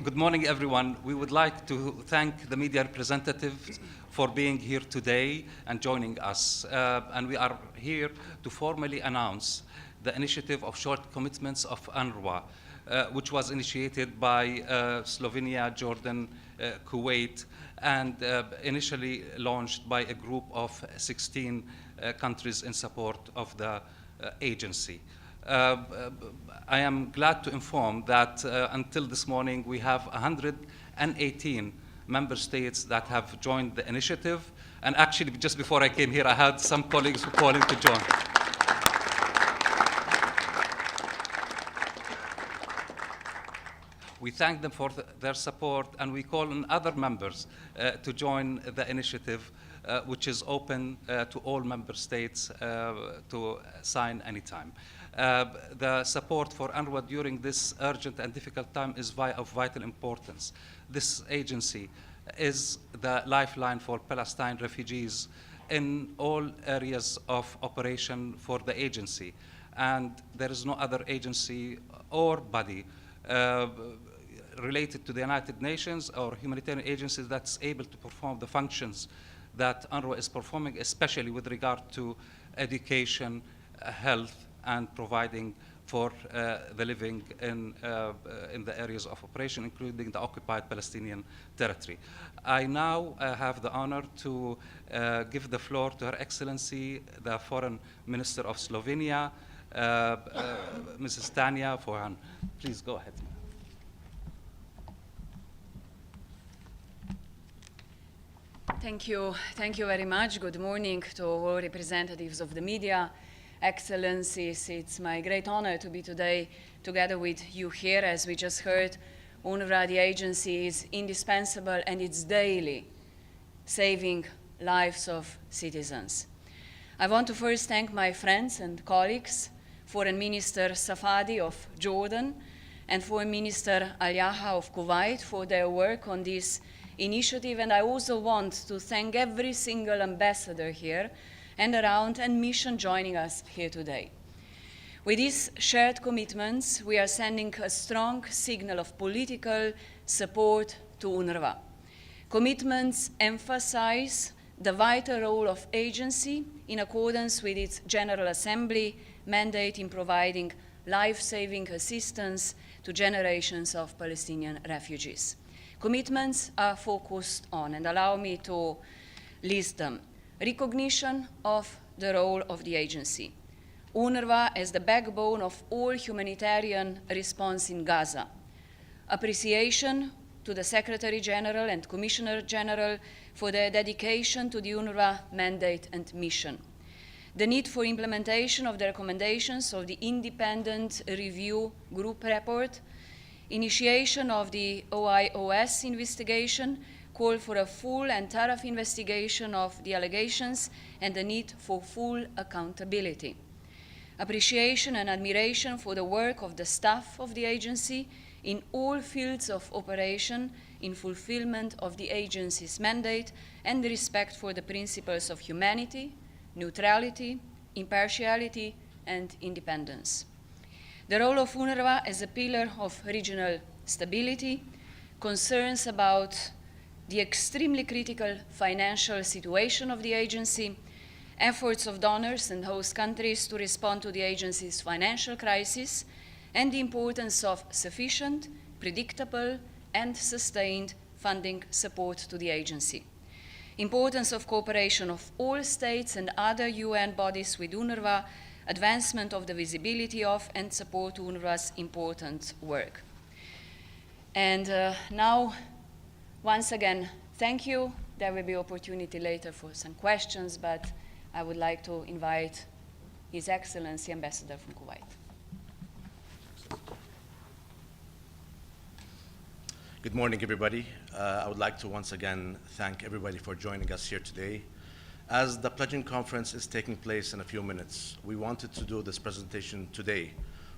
Good morning, everyone. We would like to thank the media representatives for being here today and joining us. And we are here to formally announce the initiative of short commitments of UNRWA, which was initiated by Slovenia, Jordan, Kuwait, and initially launched by a group of 16 countries in support of the agency. I am glad to inform that until this morning we have 118 member states that have joined the initiative, and actually just before I came here I had some colleagues who calling to join. We thank them for their support, and we call on other members to join the initiative, which is open to all member states to sign anytime. The support for UNRWA during this urgent and difficult time is of vital importance. This agency is the lifeline for Palestine refugees in all areas of operation for the agency. And there is no other agency or body related to the United Nations or humanitarian agencies that's able to perform the functions that UNRWA is performing, especially with regard to education, health, and providing for the living in the areas of operation, including the occupied Palestinian territory. I now have the honor to give the floor to Her Excellency, the Foreign Minister of Slovenia, Mrs. Tanja Fajon. Please go ahead. Thank you very much. Good morning to all representatives of the media, Excellencies. It's my great honor to be today together with you here. As we just heard, UNRWA, the agency, is indispensable, and it's daily saving lives of citizens. I want to first thank my friends and colleagues, Foreign Minister Safadi of Jordan and Foreign Minister Al-Yaha of Kuwait, for their work on this initiative, and I also want to thank every single ambassador here and around and mission joining us here today. With these shared commitments, we are sending a strong signal of political support to UNRWA. Commitments emphasize the vital role of agency in accordance with its General Assembly mandate in providing life-saving assistance to generations of Palestinian refugees. Commitments are focused on, and allow me to list them: recognition of the role of the agency, UNRWA as the backbone of all humanitarian response in Gaza, appreciation to the Secretary General and Commissioner General for their dedication to the UNRWA mandate and mission, the need for implementation of the recommendations of the independent review group report, initiation of the OIOS investigation, call for a full and thorough investigation of the allegations, and the need for full accountability. Appreciation and admiration for the work of the staff of the agency in all fields of operation in fulfillment of the agency's mandate, and the respect for the principles of humanity, neutrality, impartiality, and independence. The role of UNRWA as a pillar of regional stability, concerns about the extremely critical financial situation of the agency, efforts of donors and host countries to respond to the agency's financial crisis, and the importance of sufficient, predictable, and sustained funding support to the agency. Importance of cooperation of all states and other UN bodies with UNRWA, advancement of the visibility of and support to UNRWA's important work. And now, once again, thank you. There will be opportunity later for some questions, but I would like to invite His Excellency Ambassador from Kuwait. Good morning, everybody. I would like to once again thank everybody for joining us here today. As the pledging conference is taking place in a few minutes, we wanted to do this presentation today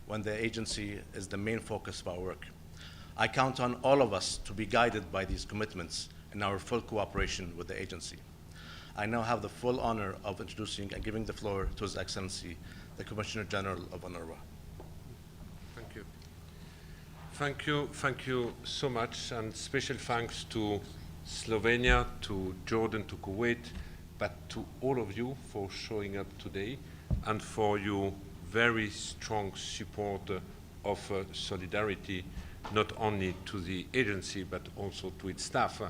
when the agency is the main focus of our work. I count on all of us to be guided by these commitments in our full cooperation with the agency. I now have the full honor of introducing and giving the floor to His Excellency, the Commissioner General of UNRWA. Thank you. Thank you so much, and special thanks to Slovenia, to Jordan, to Kuwait, but to all of you for showing up today and for your very strong support of solidarity, not only to the agency but also to its staff.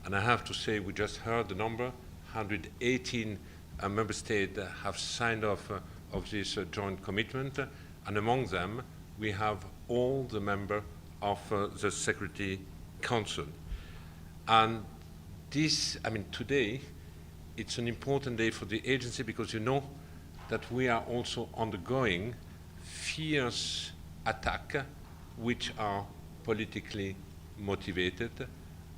And I have to say, we just heard the number, 118 member states have signed off of this joint commitment, and among them we have all the members of the Security Council. And this, today, it's an important day for the agency because you know that we are also undergoing fierce attacks which are politically motivated,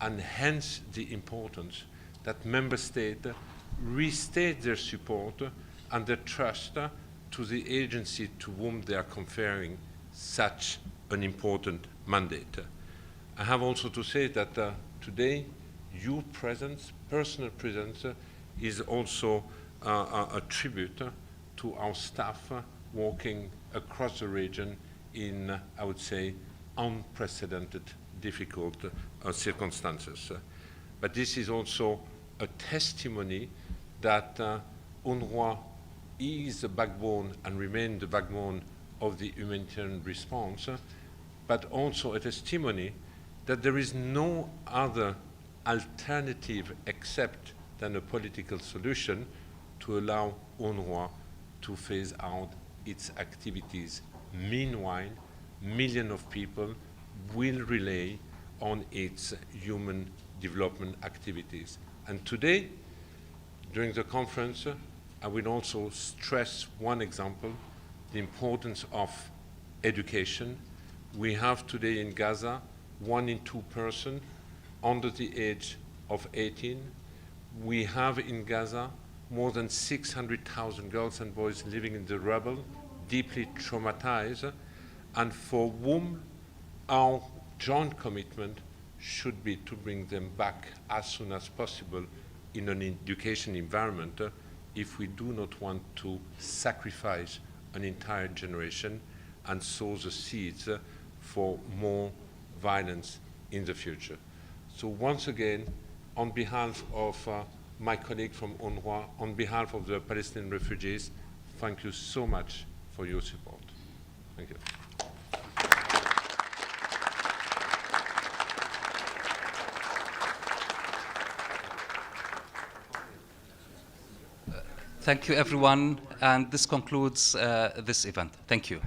and hence the importance that member states restate their support and their trust to the agency to whom they are conferring such an important mandate. I have also to say that today your presence, personal presence, is also a tribute to our staff working across the region in, I would say, unprecedented, difficult circumstances. But this is also a testimony that UNRWA is the backbone and remains the backbone of the humanitarian response, but also a testimony that there is no other alternative except than a political solution to allow UNRWA to phase out its activities. Meanwhile, millions of people will rely on its human development activities. And today, during the conference, I will also stress one example, the importance of education. We have today in Gaza 1 in 2 persons under the age of 18. We have in Gaza more than 600,000 girls and boys living in the rubble, deeply traumatized, and for whom our joint commitment should be to bring them back as soon as possible in an education environment if we do not want to sacrifice an entire generation and sow the seeds for more violence in the future. So once again, on behalf of my colleague from UNRWA, on behalf of the Palestinian refugees, thank you so much for your support. Thank you. Thank you, everyone, and this concludes this event. Thank you.